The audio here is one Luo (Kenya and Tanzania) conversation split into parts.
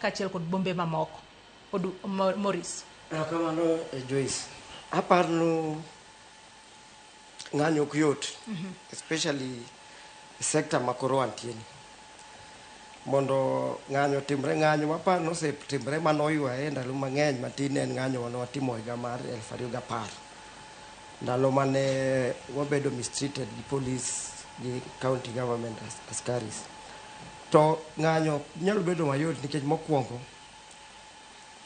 kachiel kod bombe mamoko. Maurice. Kamano Joyce. Aparno ng'anyo ok yot, especially sekta makoro antieni. Mondo ng'anyo timre ng'anyo mapano osetimre manoywa ndalo mang'eny matin en ng'anyo mane watimo higa mar 2010. Ndalo mane wabedo mistreated gi police gi county government askaris. To ng'anyo nyalo bedo mayot nikech mokwongo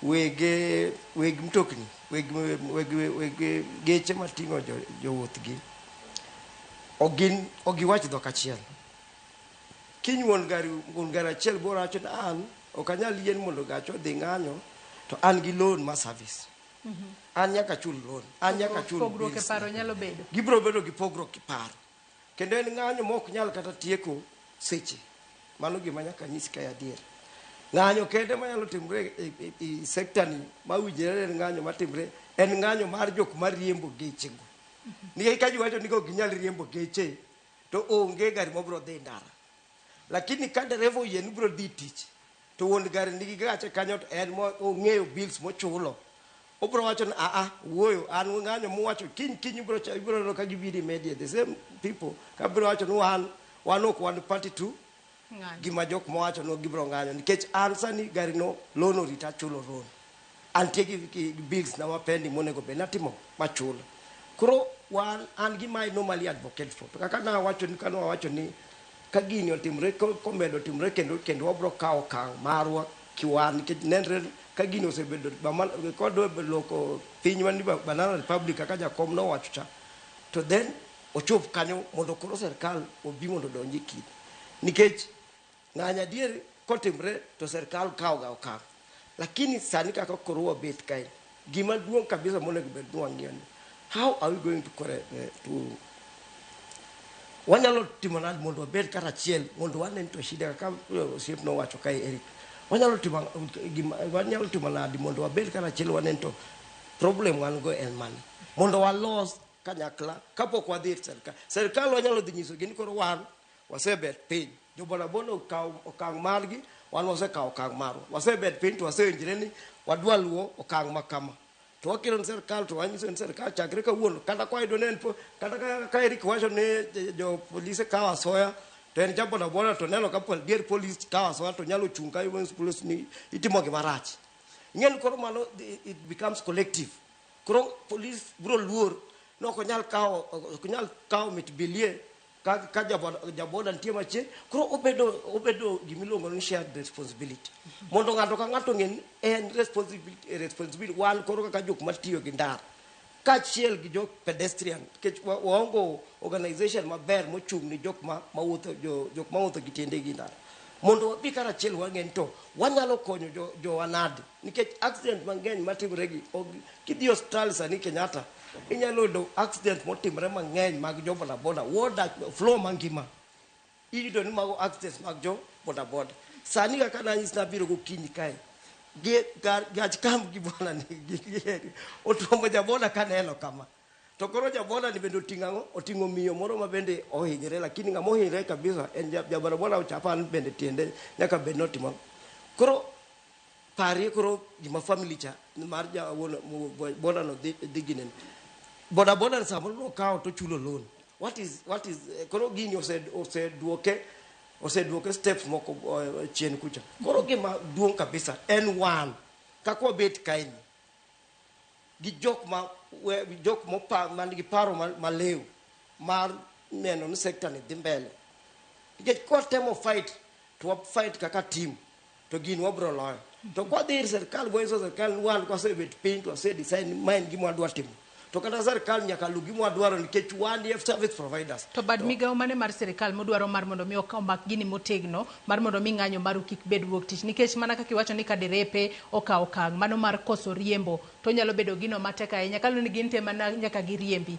weg mtokni, weg geche mating'o jowuoth gi ogiwach dhok achiel. Kiny wuon gari achiel boro wacho ni an ok anyal yien mondo gacho odhi ng'anyo to an gi loan ma service. An nyaka chul loan, an nyaka chul pogruok e paro nyalo bedo. Gibiro bedo gi pogruok e paro. Kendo en ng'anyo mok nyal kata tieko seche. Mano gima nyaka nyis kae adier. Ng'anyo kende manyalo timre e sekta ni mawinjore en ng'anyo matimre en ng'anyo mar jok mariembo geche go. Nikech ka jiwacho ni ok ginyal riembo geche to onge gari mobiro dhi ndara. Lakini ka dereva oyien biro dhi tich to wuon gari nigi gache kanyo to en ong'eyo bills mochulo. Obiro wacho ni wuoyo an ng'anyo mowacho kiny ibiro ka gibiri media the same people ka biro wacho ni wan ok wan party to gima jok mowacho no gibiro ng'anyo nikech an sani gari no loan orita chulo loan. Antie gi bills na mapendi monego be natimo machulo. Koro an gima normally advocate for. Kaka na wacho ni kano wacho ni ka gini otimre komedo timre kendo wabro kawo okang' marwa kiwan nikech nenre ka gini osebedo kodwa loko piny mani Banana Republic kaka jakom nowacho cha to then ochop kanyo mondo koro serikal obi mondo donji kidi nikech ng'anya adier kotimre to serikal kawo ga okang'. Lakini sani kaka koro wabet kae gima duong' kabisa monego bed ni wang'iyo ni how are we going to correct wanyalo timo nadi mondo wabed kata achiel mondo wanen to shida kaka osiep nowacho kae Eric. Wanyalo timo nadi mondo wabed kata achiel wanen to problem wan go en mane mondo walos kanyakla kapok wadhi serikal wanyalo dhi nyiso gi ni koro wan wasebet piny jo bodaboda okawo okang' margi wan wasekawo okang' marwa wasebet piny to wasewinjre ni wadwa luwo okang' makama to wakelo ni serikal to wanyiso ni serikal chakre kawuono kata kwayudo ne kata ka Eric wacho ne jo polise kawo asoya to en ja bodaboda to neno ka dier police kawo asoya to nyalo chung' ka police ni itimo gima rach. Ing'en koro mano it becomes collective. Koro police bro luor no ok nyal kawo mitbilie ka jaboda nitie machiegni koro obedo gimiluongo ni shared responsibility mondo ng'ato ka ng'ato ng'e en responsibility wan koro kaka jok matiyo gi ndara kaachiel gi jok pedestrian nikech waongo organization maber mochung' ni jok mawuotho gi tiende gi ndara mondo wabi kar achiel wang'e to wanyalo konyo jowanade nikech accident mang'eny matimre gi kidhi hospital sani Kenyatta inyalo yudo accident motimre mang'eny mag jo bodaboda woda flow mangima iyudo ni mago accidents mag jo bodaboda. Sani kaka nanyis nabiro gokinyi kae gach kam gi bona ni otuombo jaboda kaneno kama to koro jaboda ni bende oting'o miyo moro ma bende ohinyre lakini ng'ama ohinyre kabisa en jabodaboda ochapan bende tiende nyaka bed notimo koro pari koro gima family cha mar boda no diginen bodaboda samoro nokawo to chulo loan what is koro gini oseduoke steps moko chien kucha koro gima duong' kabisa en wan kako bet kaini gi jok man gi paro malew mar neno ni sekta ni dhi mbele nikech kwa temo fight to fight kaka team to gin wabro loyo to kwa dhir serikal boiso serikal wan kwa sebet piny to ase design mind gima wadwa timo to kata serikal nyaka lu gima wadwaro nikech wan service providers to bad migawo mane mar serikal modwaro mar mondo mi omak gini motegno mar mondo mi ng'anyo maru kik bed wuok tich nikech mana kaka iwacho ni ka derepe okawo okang' mano mar koso riembo to nyalo bedo gino matek ahinya kalo ni gin te mana nyaka giriembi.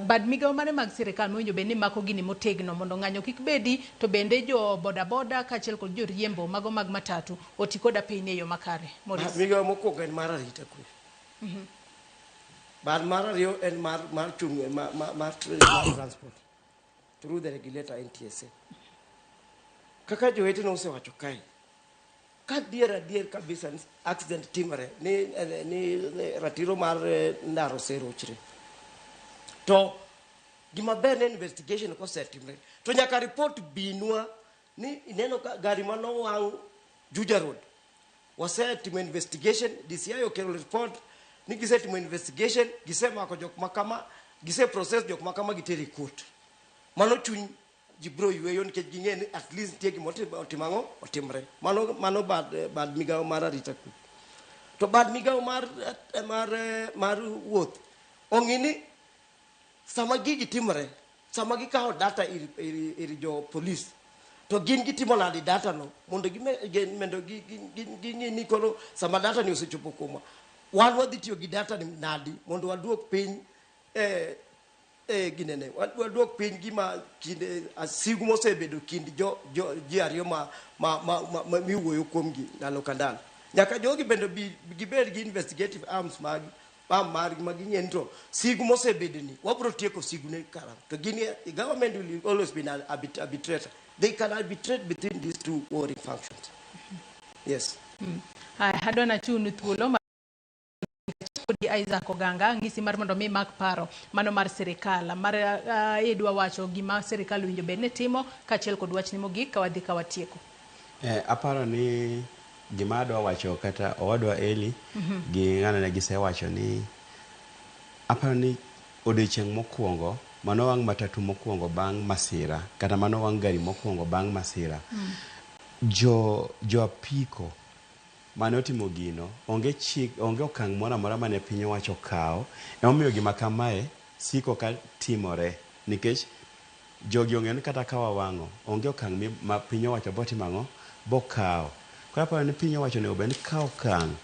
Bad migawo mane mag serikal mowinjo bed ni mako gini motegno mondo ng'anyo kik bedi to bende jo bodaboda kaachiel kod jo riembo mago mag matatu oti koda piny e yo makare. Migawo mokwongo en mar arita kwe. Bad mar ariyo en mar transport through the regulator NTSA. Kaka jowetena osewacho kae ka adier kabisa accident timore ni ratiro mar ndaro serochre to gima ber ne investigation kosetimre to nyaka report binwa ni ineno gari manowang' Juja Road wasetimo investigation DCI okelo report ni gisetimo investigation gisemako jok makama gise process jok makama giteri court mano chuny jibro yweyo nikech ging'e ni at least tie gimotimang'o otimre mano bad migawo mar arita kwe to bad migawo mar wuoth ong'ini sama gigi timre sama gikawo data ir jo police to gin gitimo nadi data no mondo ging'i ni koro sama data ni osechopo kuomwa wan wadhi tiyo gi data ni nadi mondo waduok piny ginene waduok piny gima kinde asigu mosebedo kind ji ariyo ma miwuoyo kuomgi ndalo ka ndalo nyaka jogi bende gibed gi investigative arms margi maging'eni to sigu mosebedo ni wabro tieko sigu ne karam to gini government will always be an arbitrator. They can arbitrate between these two warring functions. Yes. Adwa nachunu thuolo kodi Isaac Oganga ngisi mar mondo mi mak paro mano mar sirikal mar idwa wacho gima sirikal winjo bed ne timo kachiel kod wachni mogik ka wadhi ka watieko. Aparo ni gima adwa wacho kata owadwa Eli gi ng'ano ne gisewacho ni aparo ni odiochieng' mokwongo mano wang' matatu mokwongo bang' masira kata mano wang' gari mokwongo bang' masira jo apiko mane otimo gino onge okang' moro amora mane piny owacho kawo emomiyo gima kamae siko ka timore nikech jogi ong'eyo ni kata ka wawang'o onge okang' ma piny owacho botimo ang'o bokawo koro aparo ni piny owacho onego bed ni kawo okang'